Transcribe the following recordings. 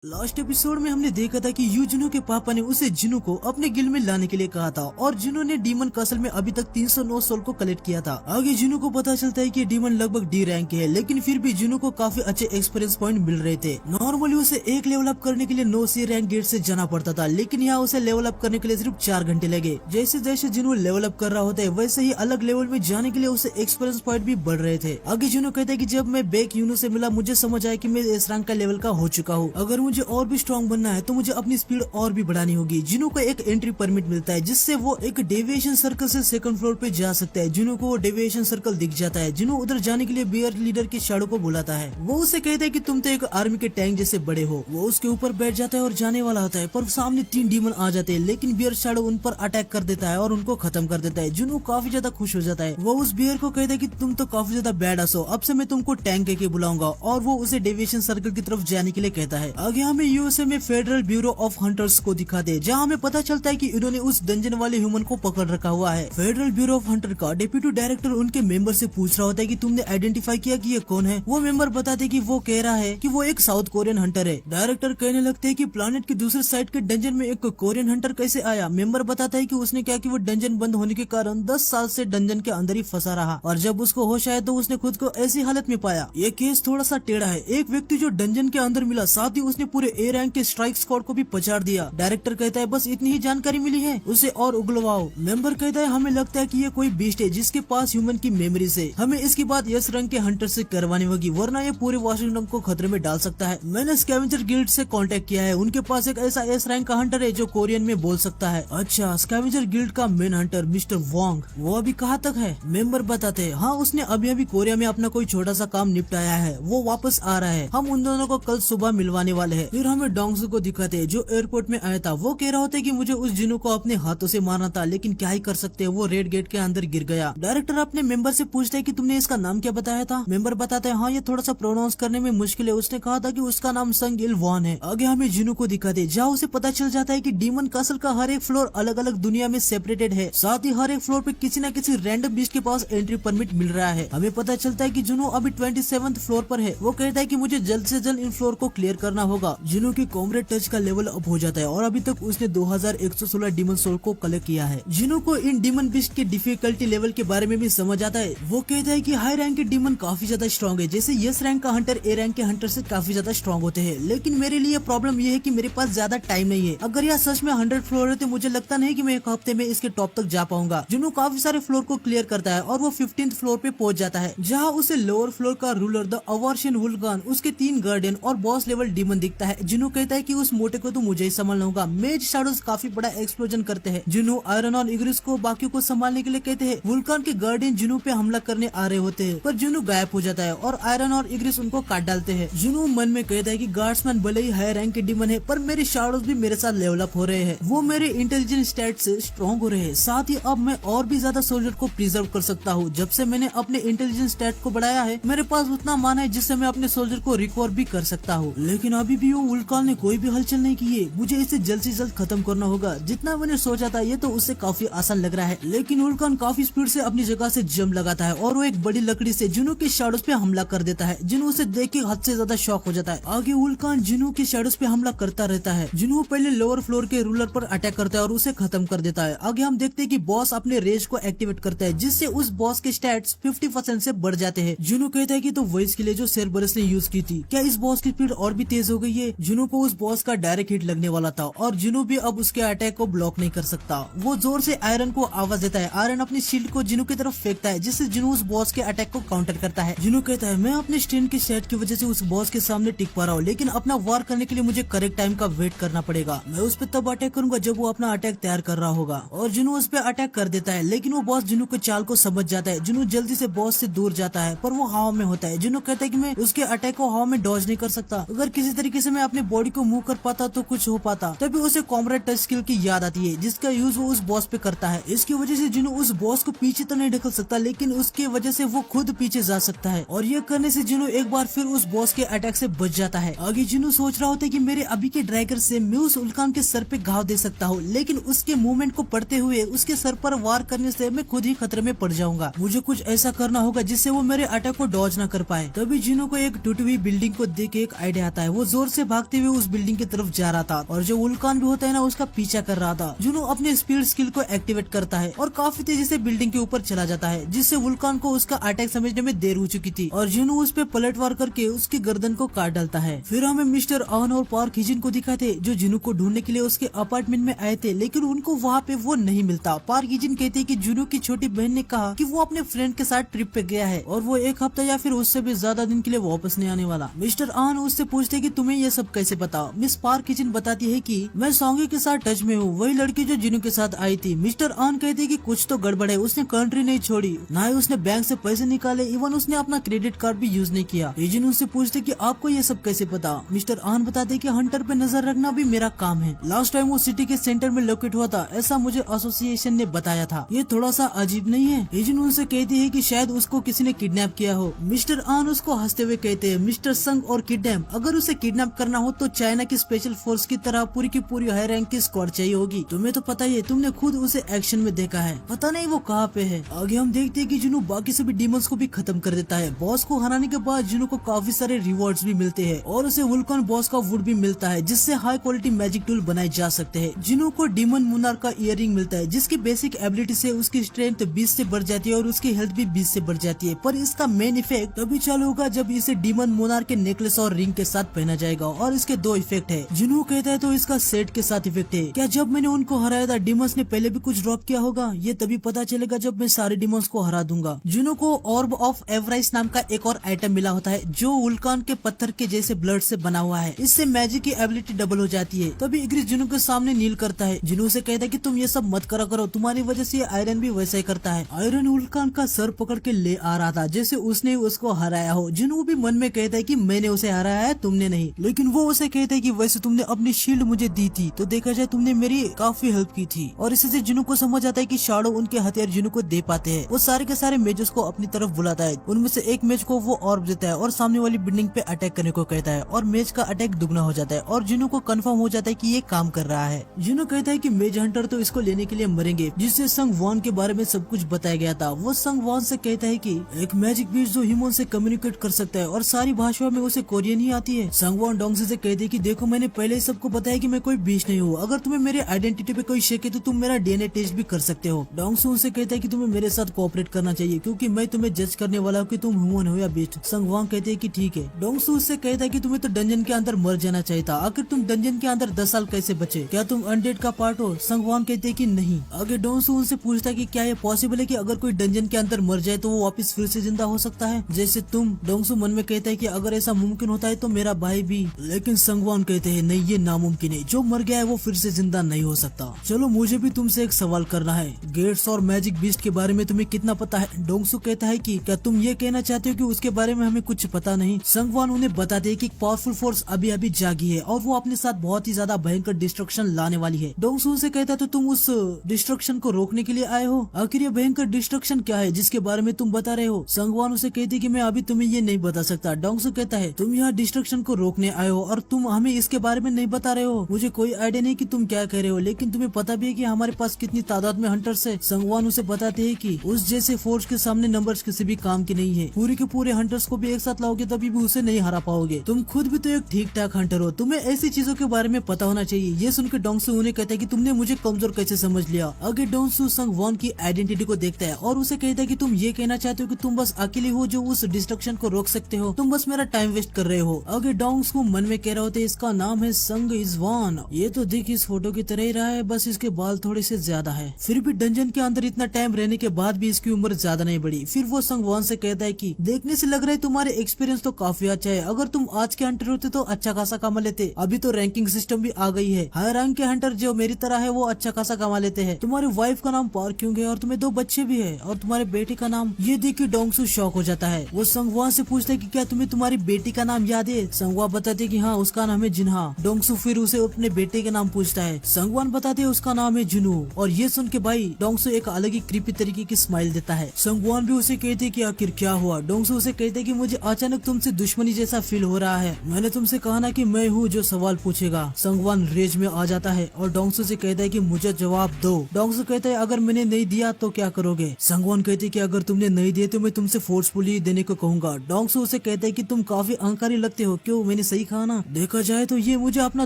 Last episode में हमने देखा था कि यूजुनो के पापा ने उसे जिनु को अपने गिल में लाने के लिए कहा था और जिनु ने डीमन कासल में अभी तक 309 सोल को कलेक्ट किया था। आगे जिनु को पता चलता है कि डीमन लगभग डी रैंक के है, लेकिन फिर भी जिनु को काफी अच्छे एक्सपीरियंस पॉइंट मिल रहे थे। नॉर्मली उसे एक लेवल अप करने के लिए 9 सी रैंक गेट से जाना पड़ता था, लेकिन यहाँ उसे लेवल अप करने के लिए सिर्फ 4 घंटे लगे। जैसे जैसे जिनु लेवल अप कर रहा होता है वैसे ही अलग लेवल में जाने के लिए उसे एक्सपीरियंस पॉइंट भी बढ़ रहे थे। आगे जिनु कहता है कि जब मैं बेक यूनो से मिला मुझे समझ आया कि मैं इस रैंक का लेवल का हो चुका हूँ। अगर मुझे और भी स्ट्रॉन्ग बनना है तो मुझे अपनी स्पीड और भी बढ़ानी होगी। जिनु को एक एंट्री परमिट मिलता है जिससे वो एक डेविएशन सर्कल से सेकंड फ्लोर पे जा सकता है। जिनु को वो डेविएशन सर्कल दिख जाता है। जिनु उधर जाने के लिए बियर लीडर के शैडो को बुलाता है। वो उसे कहता है कि तुम तो एक आर्मी के टैंक जैसे बड़े हो। वो उसके ऊपर बैठ जाता है और जाने वाला होता है, पर सामने 3 डीमन आ जाते हैं, लेकिन बियर शैडो उन पर अटैक कर देता है और उनको खत्म कर देता है। जिनु काफी ज्यादा खुश हो जाता है। वो उस बियर को कहता है कि तुम तो काफी ज्यादा बैड हो, अब से मैं तुमको टैंक के बुलाऊंगा, और वो उसे डेविएशन सर्कल की तरफ जाने के लिए कहता है। आगे हमें यूएसए में फेडरल ब्यूरो ऑफ हंटर्स को दिखाते हैं, जहाँ हमें पता चलता है कि इन्होंने उस डंजन वाले ह्यूमन को पकड़ रखा हुआ है। फेडरल ब्यूरो ऑफ हंटर का डिप्यूटी डायरेक्टर उनके मेंबर से पूछ रहा होता है कि तुमने आइडेंटिफाई किया कि ये कौन है। वो मेंबर बताते कि वो कह रहा है कि वो एक साउथ कोरियन हंटर है। डायरेक्टर कहने लगते हैं कि प्लानेट की दूसरी साइड के डंजन में एक कोरियन हंटर कैसे आया। मेंबर बताता है कि उसने क्या कि वो डंजन बंद होने के कारण 10 साल से डंजन के अंदर ही फंसा रहा, और जब उसको होश आया तो उसने खुद को ऐसी हालत में पाया। ये केस थोड़ा सा टेढ़ा है। एक व्यक्ति जो डंजन के अंदर मिला, साथ ही उसने पूरे ए रैंक के स्ट्राइक स्क्वाड को भी पछाड़ दिया। डायरेक्टर कहता है बस इतनी ही जानकारी मिली है, उसे और उगलवाओ। मेंबर कहता है हमें लगता है कि ये कोई बीस्ट है जिसके पास ह्यूमन की मेमोरीज है। हमें इसकी बात यस रंग के हंटर से करवानी होगी, वरना ये पूरे वाशिंगटन को खतरे में डाल सकता है। मैंने स्कैवेंजर गिल्ड से कांटेक्ट किया है, उनके पास एक ऐसा एस रैंक का हंटर है जो कोरियन में बोल सकता है। अच्छा, स्कैवेंजर गिल्ड का मेन हंटर मिस्टर वोंग, वो अभी कहाँ तक है? मेंबर बताते हैं हाँ, उसने अभी कोरिया में अपना कोई छोटा सा काम निपटाया है, वो वापस आ रहा है। हम उन दोनों को कल सुबह मिलवाने वाले हैं। फिर हमें डोंगसू को दिखाते हैं जो एयरपोर्ट में आया था। वो कह रहा होता है कि मुझे उस जिनु को अपने हाथों से मारना था, लेकिन क्या ही कर सकते हैं, वो रेड गेट के अंदर गिर गया। डायरेक्टर अपने मेंबर से पूछता है कि तुमने इसका नाम क्या बताया था? मेंबर बताता है हाँ, ये थोड़ा सा प्रोनाउंस करने में मुश्किल है, उसने कहा था कि उसका नाम संग इल वॉन है। आगे हमें जिनु को दिखाते जहाँ उसे पता चल जाता है कि डीमन कासल का हर एक फ्लोर अलग अलग दुनिया में सेपरेटेड है। साथ ही हर एक फ्लोर पे किसी न किसी रैंडम बीस्ट के पास एंट्री परमिट मिल रहा है। हमें पता चलता है कि जिनु अभी 27th फ्लोर पर है। वो कहता है कि मुझे जल्द से जल्द इन फ्लोर को क्लियर करना होगा। जिनु की कॉमरेड टच का लेवल अप हो जाता है और अभी तक उसने 2116 डीमन सोल को कलेक्ट किया है। जिनु को इन डीमन बीस्ट के डिफिकल्टी लेवल के बारे में भी समझ आता है। वो कहता है कि हाई रैंक के डीमन काफी ज्यादा स्ट्रॉन्ग है, जैसे यस रैंक का हंटर ए रैंक के हंटर से काफी ज्यादा स्ट्रॉन्ग होते हैं, लेकिन मेरे लिए प्रॉब्लम ये है कि मेरे पास ज्यादा टाइम नहीं है। अगर यह सच में 100 फ्लोर है तो मुझे लगता नहीं कि मैं एक हफ्ते में इसके टॉप तक जा पाऊंगा। जिनु काफी सारे फ्लोर को क्लियर करता है और वो 15th फ्लोर पे पहुंच जाता है, जहाँ उसे लोअर फ्लोर का रूलर द अवर्शियन वुल्गान, उसके 3 गार्डियन और बॉस लेवल डीमन दिखता है। जिनु कहता है कि उस मोटे को तो मुझे ही संभालना होगा। मेज शैडोज काफी बड़ा एक्सप्लोजन करते हैं। जिनु आयरन और इग्रिस को बाकियों को संभालने के लिए कहते हैं। वुल्कान के गार्डियन जिनु पे हमला करने आ रहे होते हैं, पर जिनु गायब हो जाता है और आयरन और इग्रिस उनको काट डालते हैं। जिनु मन में कहता है कि गार्ड्समैन भले ही हाई रैंक के डीमन है, पर मेरे शैडोज भी मेरे साथ लेवल अप हो रहे हैं। वो मेरे इंटेलिजेंस स्टैट से स्ट्रॉन्ग हो रहे हैं। साथ ही अब मैं और भी ज्यादा सोल्जर को प्रिजर्व कर सकता हूँ। जब से मैंने अपने इंटेलिजेंस स्टैट को बढ़ाया है, मेरे पास उतना मान है जिससे मैं अपने सोल्जर को रिकवर भी कर सकता हूँ। लेकिन अभी भी वो वुल्कान ने कोई भी हलचल नहीं की है। मुझे इसे जल्द से जल्द खत्म करना होगा। जितना मैंने सोचा था ये तो उससे काफी आसान लग रहा है, लेकिन वुल्कान काफी स्पीड से अपनी जगह से जंप लगाता है और वो एक बड़ी लकड़ी से जिनु के शैडोज पे हमला कर देता है। जिनु उसे देख के हद से ज्यादा शॉक हो जाता है। आगे वुल्कान जिनु के शैडोज पे हमला करता रहता है। जिनु पहले लोअर फ्लोर के रूलर पर अटैक करता है और उसे खत्म कर देता है। आगे हम देखते हैं कि बॉस अपने रेज को एक्टिवेट करता है, जिससे उस बॉस के स्टैट्स 50% से बढ़ जाते हैं। जिनु कहता है कि तो वही स्किल है जो सेरबरस ने यूज की थी। क्या इस बॉस की स्पीड और भी तेज हो गई है? जिनु को उस बॉस का डायरेक्ट हिट लगने वाला था और जिनु भी अब उसके अटैक को ब्लॉक नहीं कर सकता। वो जोर से आयरन को आवाज देता है। आयरन अपनी शील्ड को जिनु की तरफ फेंकता है, जिससे जिनु उस बॉस के अटैक को काउंटर करता है। जिनु कहता है मैं अपने स्ट्रेन के सेट की वजह से उस बॉस के सामने टिक पा रहा हूँ, लेकिन अपना वार करने के लिए मुझे करेक्ट टाइम का वेट करना पड़ेगा। मैं उस पर तब अटैक करूंगा जब वो अपना अटैक तैयार कर रहा होगा। और जिनु उस पर अटैक कर देता है, लेकिन वो बॉस जिनु के चाल को समझ जाता है। जिनु जल्दी से बॉस से दूर जाता है, पर वो हवा में होता है। जिनु कहता है कि मैं उसके अटैक को हवा में डॉज नहीं कर सकता। अगर किसी तरीके से मैं अपनी बॉडी को मूव कर पाता तो कुछ हो पाता। तभी उसे कॉमरेड टच स्किल की याद आती है, जिसका यूज वो उस बॉस पे करता है। इसकी वजह से जिनु उस बॉस को पीछे तो नहीं ढकल सकता, लेकिन उसके वजह से वो खुद पीछे जा सकता है, और ये करने से जिनु एक बार फिर उस बॉस के अटैक से बच जाता है। आगे जिनु सोच रहा होता है कि मेरे अभी के ड्रैगर से मैं उस वुल्कान के सर पे घाव दे सकता हूँ, लेकिन उसके मूवमेंट को पढ़ते हुए उसके सर पर वार करने से मैं खुद ही खतरे में पड़ जाऊंगा। मुझे कुछ ऐसा करना होगा जिससे वो मेरे अटैक को डॉज न कर पाए। तभी जिनु को एक टूटी हुई बिल्डिंग को देख एक आइडिया आता है। वो जोर से भागते हुए उस बिल्डिंग की तरफ जा रहा था और जो वुल्कान भी होता है ना उसका पीछा कर रहा था। जुनू अपने स्पीड स्किल को एक्टिवेट करता है और काफी तेजी से बिल्डिंग के ऊपर चला जाता है, जिससे वुल्कान को उसका अटैक समझने में देर हो चुकी थी और जुनू उस पे पलटवार करके उसकी गर्दन को काट डालता है। फिर हमें मिस्टर आन और पार्क हिजिन को दिखाते जो जुनू को ढूंढने के लिए उसके अपार्टमेंट में आए थे, लेकिन उनको वहाँ पे वो नहीं मिलता। पार्क हिजिन कहते हैं कि जुनू की छोटी बहन ने कहा कि वो अपने फ्रेंड के साथ ट्रिप पे गया है और वो एक हफ्ता या फिर उससे भी ज्यादा दिन के लिए वापस नहीं आने वाला। मिस्टर आन उससे पूछते कि तुम्हें ये सब कैसे पता। मिस पार्क हिजिन बताती है कि मैं सॉन्गी के साथ टच में हूँ, वही लड़की जो जुनू के साथ आई थी। मिस्टर आन कहते कि कुछ तो गड़बड़ है, उसने कंट्री नहीं छोड़ी, ना ही उसने बैंक से पैसे निकाले, इवन उसने अपना क्रेडिट कार्ड भी यूज नहीं किया। हिजिन उससे पूछते कि आपको ये सब कैसे पता। मिस्टर आन बताते कि हंटर पे नजर रखना भी मेरा काम है। लास्ट टाइम वो सिटी के सेंटर में लोकेट हुआ था, ऐसा मुझे एसोसिएशन ने बताया था। ये थोड़ा सा अजीब नहीं है। हिजिन उनसे कहती है कि शायद उसको किसी ने किडनैप किया हो। मिस्टर आन उसको हंसते हुए कहते हैं मिस्टर संग और किडनैप, अगर उसे किडनैप करना हो तो चाइना की स्पेशल फोर्स की तरह पूरी की पूरी हाई रैंक की स्क्वाड चाहिए होगी। तुम्हें तो पता ही है, तुमने खुद उसे एक्शन में देखा है, पता नहीं वो कहाँ पे है। आगे हम देखते हैं कि जुनू बाकी सभी डीमंस को भी खत्म कर देता है। बॉस को हराने के बाद जुनू को काफी सारे रिवॉर्ड्स भी मिलते हैं और उसे वुल्कान बॉस का वुड भी मिलता है, जिससे हाई क्वालिटी मैजिक टूल बनाए जा सकते हैं। जुनू को डीमन मुनार का इयररिंग मिलता है, जिसकी बेसिक एबिलिटी से उसकी स्ट्रेंथ 20 से बढ़ जाती है और उसकी हेल्थ भी 20 से बढ़ जाती है। पर इसका मेन इफेक्ट तभी चालू होगा जब इसे डीमन मुनार के नेकलेस और रिंग के साथ पहना जाएगा और इसके दो इफेक्ट है। जुनू कहता है तो इसका सेट के साथ इफेक्ट है। क्या जब मैंने उनको हराया था डीमंस ने पहले भी कुछ ड्रॉप किया होगा? ये तभी पता चलेगा जब मैं सारे डीमंस को हरा दूंगा। जुनू को ऑर्ब ऑफ एवराइस नाम का एक और आइटम मिला होता है जो वुल्कान के पत्थर के जैसे ब्लड से बना हुआ है। इससे मैजिक की एबिलिटी डबल हो जाती है। तभी इग्रिस जुनू के सामने नील करता है। जुनू से कहता है कि तुम ये सब मत करा करो, तुम्हारी वजह से आयरन भी वैसा ही करता है। आयरन वुल्कान का सर पकड़ के ले आ रहा था जैसे उसने उसको हराया हो। जुनू भी मन में कहता है कि मैंने उसे हराया है, तुमने नहीं। लेकिन वो उसे कहता है कि वैसे तुमने अपनी शील्ड मुझे दी थी, तो देखा जाए तुमने मेरी काफी हेल्प की थी। और इससे जुनू को समझ आता है कि शाडो उनके हथियार जुनू को दे पाते हैं। वो सारे के सारे मेजर्स को अपनी तरफ बुलाता है। उनमें से एक मेज को वो ऑर्ब देता है और सामने वाली बिल्डिंग पे अटैक करने को कहता है और मेज का अटैक दुगना हो जाता है और जुनू को कंफर्म हो जाता है कि ये काम कर रहा है। जुनू कहता है कि मेज हंटर तो इसको लेने के लिए मरेंगे, जिससे संग वॉन के बारे में सब कुछ बताया गया था। वो संग वॉन से कहता है कि एक मैजिक बीस्ट जो ह्यूमन से कम्युनिकेट कर सकता है और सारी भाषाओं में उसे कोरियन ही आती है। संग वॉन डोंगसू से कहते है कि देखो मैंने पहले ही सबको बताया कि मैं कोई बीस्ट नहीं हूँ, अगर तुम्हें मेरे आइडेंटिटी पे कोई शक है तो तुम मेरा डीएनए टेस्ट भी कर सकते हो। डोंगसू उनसे कहता है कि तुम्हें मेरे साथ कोऑपरेट करना चाहिए क्योंकि मैं तुम्हें जज करने वाला हूँ कि तुम ह्यूमन हो या बीस्ट। संग वॉन कहते हैं कि ठीक है। डोंगसू उससे कहता है कि तुम्हें तो डंजन के अंदर मर जाना चाहिए था, आखिर तुम डंजन के अंदर 10 साल कैसे बचे? क्या तुम अनडेड का पार्ट हो? संग वॉन कहते हैं कि नहीं। आगे डोंगसू उनसे पूछता है कि क्या ये पॉसिबल है कि अगर कोई डंजन के अंदर मर जाए तो वो वापस फिर से जिंदा हो सकता है जैसे तुम? डोंगसू मन में कहता है कि अगर ऐसा मुमकिन होता है तो मेरा भाई भी। लेकिन संग वॉन कहते हैं नहीं, ये नामुमकिन है, जो मर गया है वो फिर से जिंदा नहीं हो सकता। चलो मुझे भी तुमसे एक सवाल करना है, गेट्स और मैजिक बीस्ट के बारे में तुम्हें कितना पता है? डोंगसू कहता है कि क्या तुम ये कहना चाहते हो कि उसके बारे में हमें कुछ पता नहीं? संग वॉन उन्हें बताते हैं कि पावरफुल फोर्स अभी अभी जागी है और वो अपने साथ बहुत ही ज्यादा भयंकर डिस्ट्रक्शन लाने वाली है। डोंगसू से कहता है तो तुम उस डिस्ट्रक्शन को रोकने के लिए आए हो? आखिर ये भयंकर डिस्ट्रक्शन क्या है जिसके बारे में तुम बता रहे हो? संग वॉन उसे कहती है कि मैं अभी तुम्हें ये नहीं बता सकता। डोंगसू कहता है तुम यहाँ डिस्ट्रक्शन को रोकने आए हो और तुम हमें इसके बारे में नहीं बता रहे हो। मुझे कोई आइडिया नहीं कि तुम क्या कह रहे हो, लेकिन तुम्हें पता भी है कि हमारे पास कितनी तादाद में हंटर्स है। संग वॉन उसे बताते हैं कि उस जैसे फोर्स के सामने नंबर्स किसी भी काम की नहीं है। पूरे के पूरे हंटर्स को भी एक साथ लाओगे तभी भी उसे नहीं हरा पाओगे। तुम खुद भी तो एक ठीक ठाक हंटर हो, तुम्हें ऐसी चीजों के बारे में पता होना चाहिए। ये सुनकर डोंगसू उन्हें कहता है कि तुमने मुझे कमजोर कैसे समझ लिया। आगे डोंगसू संग वॉन की आइडेंटिटी को देखता है और उसे कहता है कि तुम ये कहना चाहते हो कि तुम बस अकेले हो जो उस डिस्ट्रक्शन को रोक सकते हो, तुम बस मेरा टाइम वेस्ट कर रहे हो। आगे डोंगसू मन में कह रहे होते इसका नाम है संग इज वॉन, ये तो दिख इस फोटो की तरह ही रहा है, बस इसके बाल थोड़े से ज्यादा है। फिर भी डंजन के अंदर इतना टाइम रहने के बाद भी इसकी उम्र ज्यादा नहीं बढ़ी। फिर वो संग वॉन से कहता है कि देखने से लग रहा है तुम्हारे एक्सपीरियंस तो काफी अच्छा है, अगर तुम आज के हंटर होते तो अच्छा खासा कमा लेते। अभी तो रैंकिंग सिस्टम भी आ गई है, हाई रैंक के हंटर जो मेरी तरह है वो अच्छा खासा कमा लेते हैं। तुम्हारी वाइफ का नाम पार्क क्यों है और तुम्हें 2 बच्चे भी है और तुम्हारे बेटे का नाम। ये देख के डोंगसू शॉक हो जाता है। वो संगवा से पूछता है कि क्या तुम्हें तुम्हारी बेटी का नाम याद है? संगवा बताते कि हाँ उसका नाम है जिन्हा। डोंगसू फिर उसे अपने बेटे के नाम पूछता है। संगवान बताते उसका नाम है जुनू। और ये सुन के भाई डोंगसू एक अलग ही क्रीपी तरीके की स्माइल देता है। संगवान भी उसे कहते कि आखिर क्या हुआ? डोंगसू उसे कहते कि मुझे अचानक तुमसे दुश्मनी जैसा फील हो रहा है, मैंने तुमसे कहा ना कि मैं हूँ जो सवाल पूछेगा। संगवान रेज में आ जाता है और डोंगसू से कहता है कि मुझे जवाब दो। डोंगसू कहता है अगर मैंने नहीं दिया तो क्या करोगे? संगवान कहते कि अगर तुमने नहीं दिए तो मैं तुमसे फोर्सफुली देने को कहूंगा। डोंगसू उसे कहता है कि तुम काफी अहंकारी लगते हो, क्यों मैंने सही सही कहा ना। देखा जाए तो ये मुझे अपना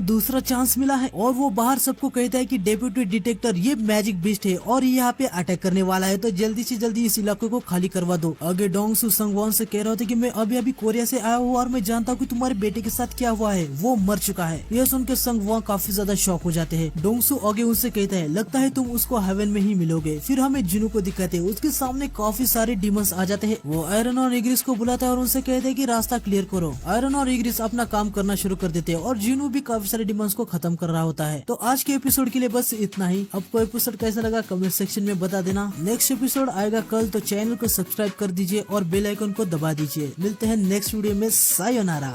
दूसरा चांस मिला है और वो बाहर सबको कहता है कि डेप्यूटी डिटेक्टर ये मैजिक बीस्ट है और ये यहाँ पे अटैक करने वाला है, तो जल्दी से जल्दी इस इलाके को खाली करवा दो। आगे डोंगसू संगवान से कह रहा था कि मैं अभी अभी कोरिया से आया हूँ और मैं जानता हूँ कि तुम्हारे बेटे के साथ क्या हुआ है, वो मर चुका है। यह सुन के संगवान काफी ज्यादा शॉक हो जाते हैं। डोंगसू आगे उनसे कहता है लगता है तुम उसको हेवन में ही मिलोगे। फिर हमें जिनू को दिखाते हैं, उसके सामने काफी सारे डीमंस आ जाते हैं। वो आयरन और इग्रिस को बुलाता है और उनसे कहते हैं कि रास्ता क्लियर करो। आयरन और इग्रिस अपना काम करना शुरू कर देते हैं और जिनू भी काफी सारे डीमंस को खत्म कर रहा होता है। तो आज के एपिसोड के लिए बस इतना ही। आपको एपिसोड कैसा लगा कमेंट सेक्शन में बता देना। नेक्स्ट एपिसोड आएगा कल, तो चैनल को सब्सक्राइब कर दीजिए और बेल आइकन को दबा दीजिए। मिलते हैं नेक्स्ट वीडियो में। सायोनारा।